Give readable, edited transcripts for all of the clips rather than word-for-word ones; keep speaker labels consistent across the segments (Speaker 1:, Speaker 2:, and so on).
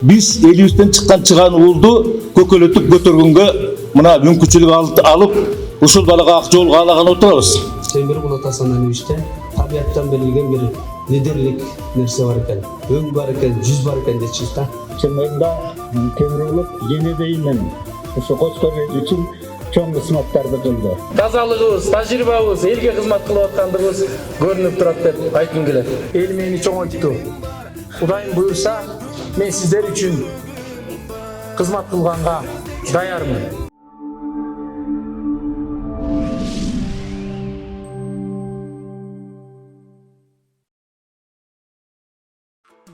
Speaker 1: Biz elibizden çıkan uuldu kökölötüp götөрgөнгө mına мүмкүнчүлүк алып ушул балага ак жол каалаган отурабыз.
Speaker 2: Темир болот Асан иште табияттан берилген bir лидерлик нерсе бар экен. Өң бар экен, жүз бар экен дейчиз да.
Speaker 3: Чынында темир болот енедейинен ошо Коскор эл үчүн чоң кызматтарды кылды.
Speaker 4: Тазалыгыбыз, тажрыйбабыз, элге кызмат кылып аткандыгыбыз көрүнүп турат деп айткым келет. Эл мени чоңойтtu. Кудайым буйрса, мен сиздер үчүн кызмат кылганга даярмын.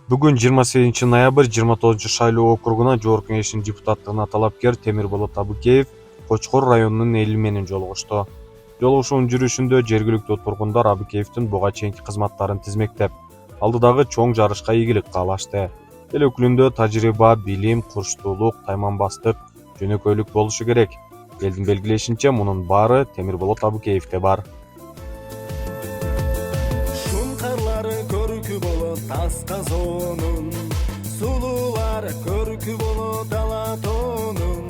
Speaker 5: Бүгүн 28 ноябрь 29 шайлоо округуна Жогорку Кеңештин депутаттыгына талапкер Темирболот Абыкеев Кочкор районунун эли менен жолугушту. Жолугушуунун жүрүшүндө жергиликтүү тургундар Абыкеевдин буга чейинки кызматтарын тизмектеп, алдыдагы чоң жарышка ийгилик каалашты. Эл өкүлүндө тажрыйба, билим, курчтуулук, тайманбастык, жөнөкөйлүк болушу керек. Элдин белгилешинче, мунун баары Темирболот Абыкеевде бар.
Speaker 6: Көркү болот таска зонун, сулуулар көркү болот ала тонун.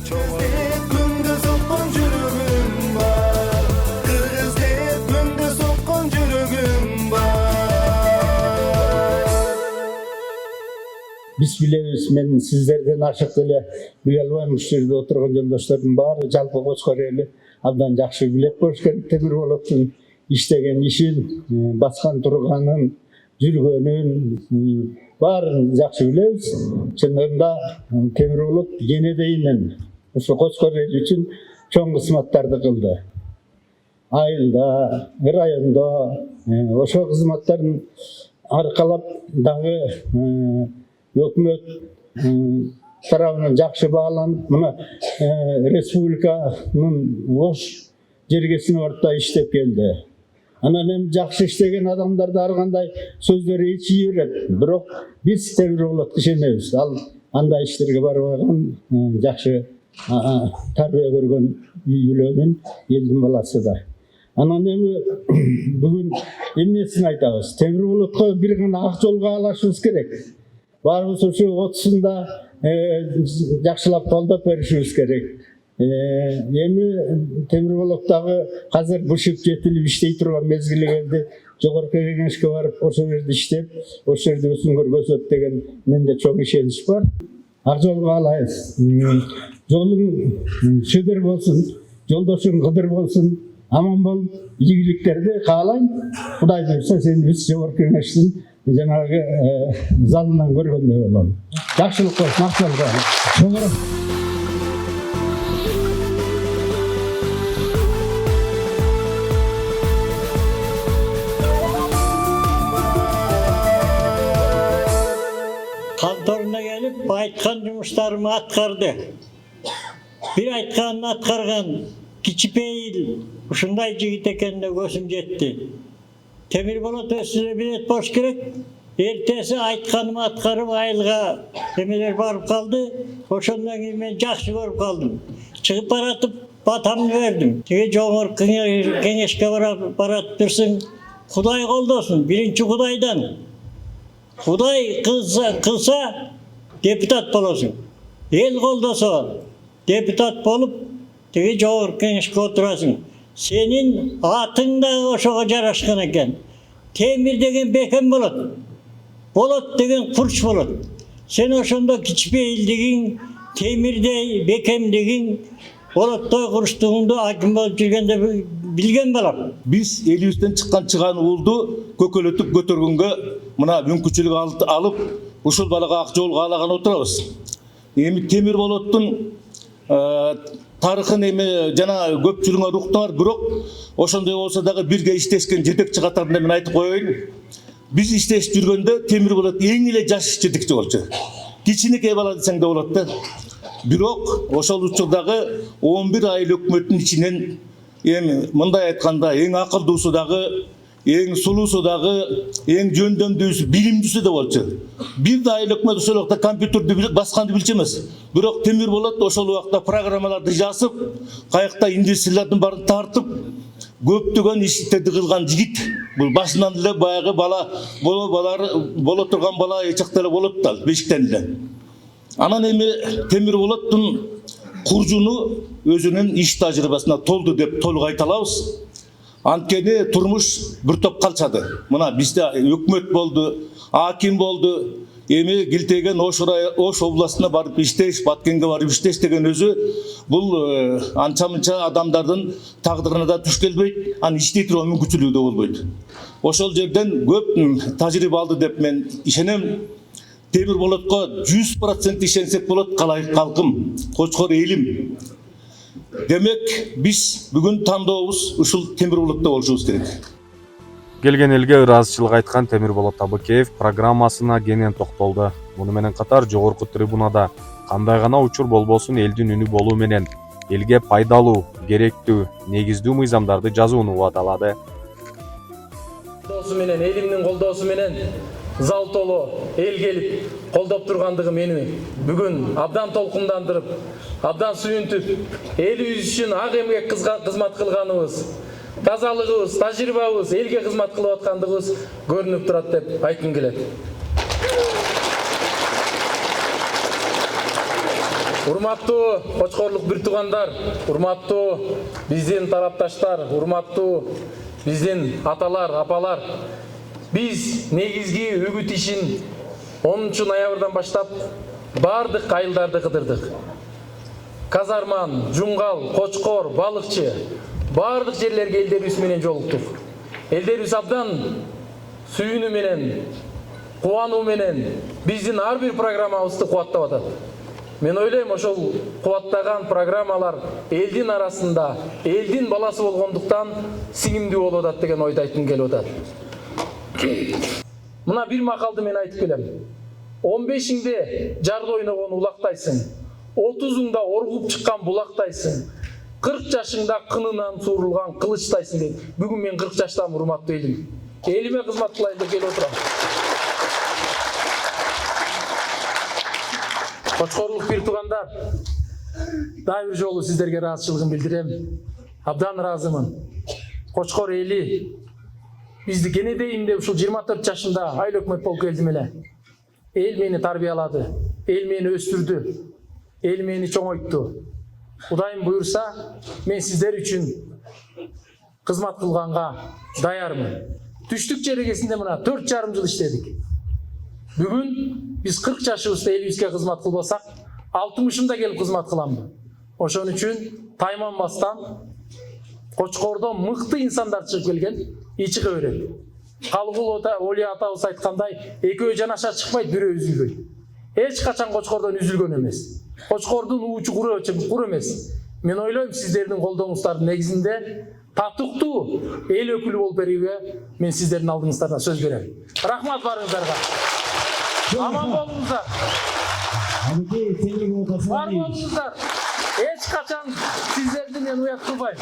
Speaker 6: Чоңдеп күндө соккон жүрөгүм бар, кыргыздеп күндө соккон жүрөгүм бар.
Speaker 3: Биз билебиз, мен сиздерден ашык эле биле албайм, ушул жерде отурган жолдоштордун баары жалпы Кочкор эли абдан жакшы билет болуш керек. Темирболоттун иштеген ишин, баскан турганын, жүргөнүн баарын жакшы билебиз. Чынында Темирболот енедейинен ошо Кочкор эл үчүн чоң кызматтарды кылды. Айылда, райондо ошо кызматтарын аркалап дагы өкмөт тарабынан жакшы бааланып, мына республиканын ош жергесин орта иштеп келди. Анан эми жакшы иштеген адамдарды ар кандай сөздөрү ичи берет. Бирок биз Темирболотко ишенебиз. Ал андай иштерге барбаган, жакшы тарбия көргөн үй бүлөнүн элдин баласы да. Анан эми бүгүн эмнесин айтабыз? Темирболотко бир гана ак жол каалашыбыз керек. Баарыбыз ошо 30-сында жакшылап колдоп беришибиз керек. Эми Темирболоттагы азыр бушуп жетилип иштей турган мезгили келди. Жогорку Кеңешке барып, ошол жерде иштеп, ошол жерде өсүн көргөзөт деген менде чоң ишенич бар. Ак жол каалайбыз. Жолуң шүдүр болсун, жолдошуң кыдыр болсун, аман бол, ийгиликтерди каалайм. Кудай буйрса, сени биз Жогорку Кеңештин жанагы залынан көргөндөй болом. Жакшылык болсун, максат.
Speaker 7: Kantoruna gelip aytkan жұмыштарымы аткарды. Bir aytkanын аткарган кичипейил ушундай жигит экенине көзүм жетти. Темирболот өсүнө билет болуш керек. Эртеси айтканымы аткарып айылга эмелер барып калды. Ошондон кийин мен жакшы көрүп калдым. Чыгып баратып батамды бердим. Тиги Жогорку Кеңешке барат турсуң. Кудай колдосун, биринчи Кудайдан. Кудай кылса депутат болосуң. Эл колдосо депутат болуп, тиги Жогорку Кеңешке отурасың. Сенин атың да ошого жарашкан экен. Темир деген бекем болот. Болот деген курч болот. Сен ошондо кичпейилдигиң, темирдей бекемдигиң, болоттой курчтугуңду аким болуп жүргөндө билген балам.
Speaker 1: Biz elibizden çıkan uuldu kökölötüp götөргөнгө mına мүмкүнчүлүк алып ушул балага ак жол каалаган отурабыз. Эми Темирболоттун тарыхын эми жана көпчүлүгүңө руктар, бирок ошондой болсо дагы бирге иштешкен жетекчи катарында мен айтып коеюн. Биз иштешип жүргөндө Темирболот эң эле жаш жетекчи болчу. Кичинекей бала десең да болот да. Бирок ошол учурдагы 11 айыл өкмөттүн ичинен эми мындай айтканда эң акылдуусу дагы, эң сулуусу дагы, эң жөндөмдүүсү, билимдүүсү да болчу. Бир да айыл өкмөт ошол убакта компьютерди басканды билчү эмес. Бирок Темирболот ошол убакта программаларды жазып, каякта инвесторлордун баарын тартып, көптөгөн иштерди кылган жигит. Бул башынан эле баягы бала боло турган бала эчакта эле болот да, бешиктен эле. Анан эми Темир Болоттун куржуну өзүнүн иш тажрыйбасына толду деп толук айта алабыз. Анткени турмуш бир топ калчады. Мына бизде өкмөт болду, аким болду. Эми килтеген Ош областына барып иштеш, Баткенге барып иштеш деген өзү бул анча-мынча адамдардын тагдырына да туш келбейт, аны иштей турган мүмкүнчүлүгү да болбойт. Ошол жерден көп тажрыйба алды деп мен ишенем. Темир Болотко 100% ишенсек болот, калайык калкым, Кочкор элим. Демек, биз бүгүн тандообуз ушул Темир Болотто болушубуз керек.
Speaker 5: Келген элге ыраазычылык айткан Темир Болот Табыкеев программасына кенен токтолду. Муну менен катар жогорку трибунада кандай гана учур болбосун элдин үнү болуу менен элге пайдалуу, керектүү, негиздүү мыйзамдарды жазууну убадалады.
Speaker 4: Колдоосу менен, элимдин колдоосу менен зал толо эл келип колдоп тургандыгы мени бүгүн абдан толкундандырып, абдан сүйүнтүп, элибиз үчүн ак эмгек кызмат кылганыбыз, тазалыгыбыз, тажрыйбабыз, элге кызмат кылып аткандыгыбыз көрүнүп турат деп айткым келет. Урматтуу Кочкорлук бир туугандар, урматтуу биздин тарапташтар, урматтуу биздин аталар, апалар, биз негизги үгүт ишин 10 ноябрдан баштап бардык айылдарды кыдырдык. Казарман, Жуңгал, Кочкор, Балыкчы, бардык жерлерге элдерибиз менен жолуктук. Элдерибиз абдан сүйүүнү менен, кубануу менен биздин ар бир программабызды кубаттап атат. Мен ойлойм, ошол кубаттаган программалар элдин арасында, элдин баласы болгондуктан сиңимдүү болуп атат деген ойду айткым келип атат. Мына бир макалды мен айтып келем. 15-ңде жарды ойногон улактайсың, 30-ңда оргуп чыккан булактайсың, 40 жашыңда кынынан суурулган кылычтайсың дейт. Бүгүн мен 40 жаштамын, урматтуу элим. Элиме кызмат кылайын деп келип отурам. Кочкорлук бир туугандар, дагы бир жолу сиздерге ыраазычылыгымды билдирем. Абдан ыраазымын. Кочкор эли бизди кенедейим деп ушул 24 жашымда айыл өкмөт болуп келдим эле. Эл мени тарбиялады, эл мени өстүрдү, эл мени чоңойтtu. Кудайым буйрса, мен сиздер үчүн кызмат кылганга даярмын. Түштүк жерегесинде мына 4,5 жыл иштедик. Бүгүн биз 40 жашыбызда элибизге кызмат кылбасак, 60-ымда келип кызмат кыламын. Ошон үчүн тайманбастан Кочкордон мыкты инсандар чыгып келген, ичи кеберет. Калгул Оли атабыз айткандай, экөө жанаша чыкпайт, бирөө үзүлбөйт. Эч качан Кочкордон үзүлгөн эмес. Кочкордун уучу кур эмес. Мен ойлойм, сиздердин колдооңуздардын негизинде татыктуу эл өкүлү болуп берүүгө мен сиздердин алдыңыздарда сөз берем. Рахмат барыңыздарга. Аман болуңуздар. Бар болуңуздар. Эч качан сиздерди мен уят кылбайм.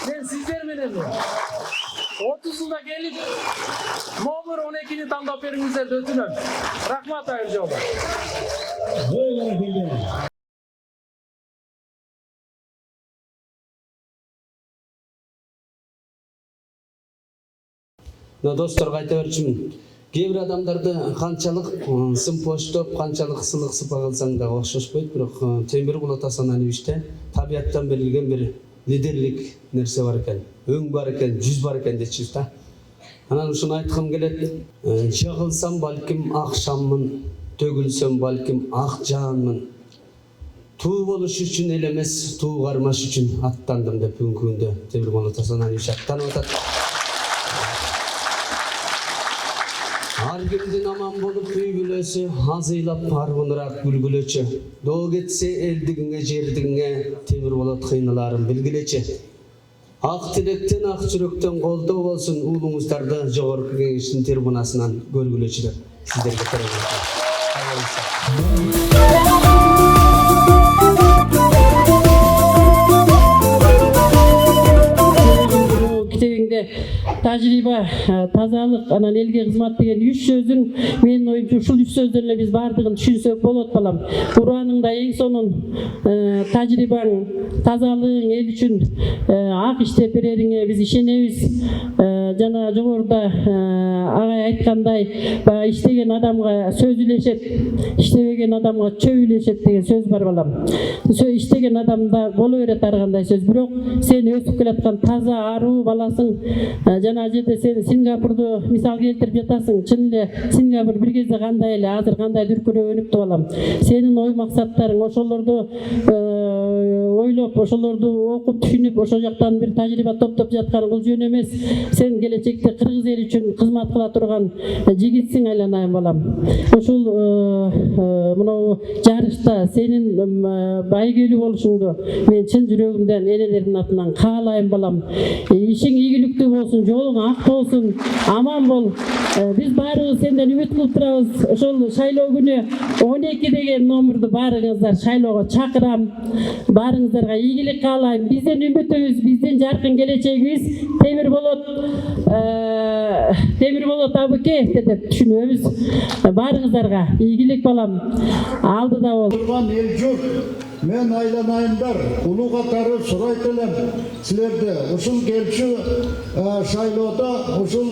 Speaker 4: Мен сиздер менен 30-ында келип номер 12-ни тандап бериңиздерди өтүнөм. Рахмат айыл жолу.
Speaker 2: Досторго айта берчүмүн. Кээ бир адамдарды канчалык сымпоштоп, канчалык сылык сыпа кылсаң да окшошпойт, бирок Темир Болот Асаналиевичте табияттан берилген бир лидерлик нерсе бар экен, өң бар экен, жүз бар экен дечиз да. Анан ушуну айткым келет. Жагылсам балким ак шаммын, төгүлсөм балким ак жанмын. Туу болуш үчүн эл эмес, туу кармаш үчүн аттандым деп бүгүнкү күндө Темир Болот Асаналиевич аттанып атат. Ар кимдин аман болуп үй бүлөсү, азыйлап аргыныраак бүлгүлөчү. Доо кетсе элдигиңе, жердигиңе, Темир Болот кыйналарын билгилечи. Ак тилектен, ак жүрөктөн колдоо болсун, уулуңуздарды жогорку кеңештин трибунасынан көргүлөчү деп сиздерге
Speaker 8: китебиңде тажрыйба, тазалык, анан элге кызмат деген 3 сөздүн менин оюмча ушул 3 сөздөн эле биз бардыгын түшүнсөк болот балам. Куранның да эң сонун тажрыйбаң, тазалыгың эл үчүн ак иштеп берериңе биз ишенебиз. Жана жогоруда агай айткандай, баягы иштеген адамга сөз илешет, иштебеген адамга чөп илешет деген сөз бар балам. Иштеген адамда боло берет ар кандай сөз, бирок сен өсүп келаткан таза аруу баласың. Жана жерде сен Сингапурду мисал келтирип жатасың. Чын эле Сингапур бир кезде кандай эле, азыр кандай дүркүрөөнүптү балам. Сенин ой максаттарың ошолорду ойлоп, ошолорду окуп түшүнүп, ошол жактан бир тажрыйба топтоп жаткан бул жөн эмес. Сен келечекте кыргыз эли үчүн кызмат кыла турган жигитсиң, айланайын балам. Ушул мынау жарышта сенин байгелүү болушуңду мен чын жүрөгүмдөн энелердин атынан каалайм балам. Ишиң ийгиликтүү болсун, жолуң ак болсун, аман бол. Биз баарыбыз сенден үмүт кылып турабыз. Ошол шайлоо күнү 12 деген номерду баарыңыздар шайлоого чакырам. Баарыңыздарга ийгилик каалайм. Бизден үмүтүбүз, биздин жаркын келечегибиз Темир болот Абыкеев деп түшүнөбүз. Баарыңыздарга ийгилик балам. Алдыда бол.
Speaker 3: Turgan el jurt, men aylanayımlar, ulu qatarı surayt elem sizlerde. Uşul gelçi şayloda, uşul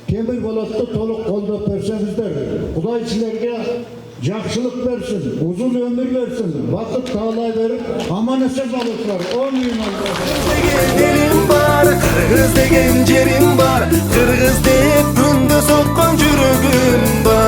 Speaker 3: Temir Bolot'ta toluk koldop bersenizdер. Kuday sizlerge жақшылық берсін, uzun ömür versin, vakit tağlay verip aman esef alıklar. 10 gün
Speaker 6: Delim var, kırgız degen jerim var, kırgız deyip günde sokkan жүрөгүм бар.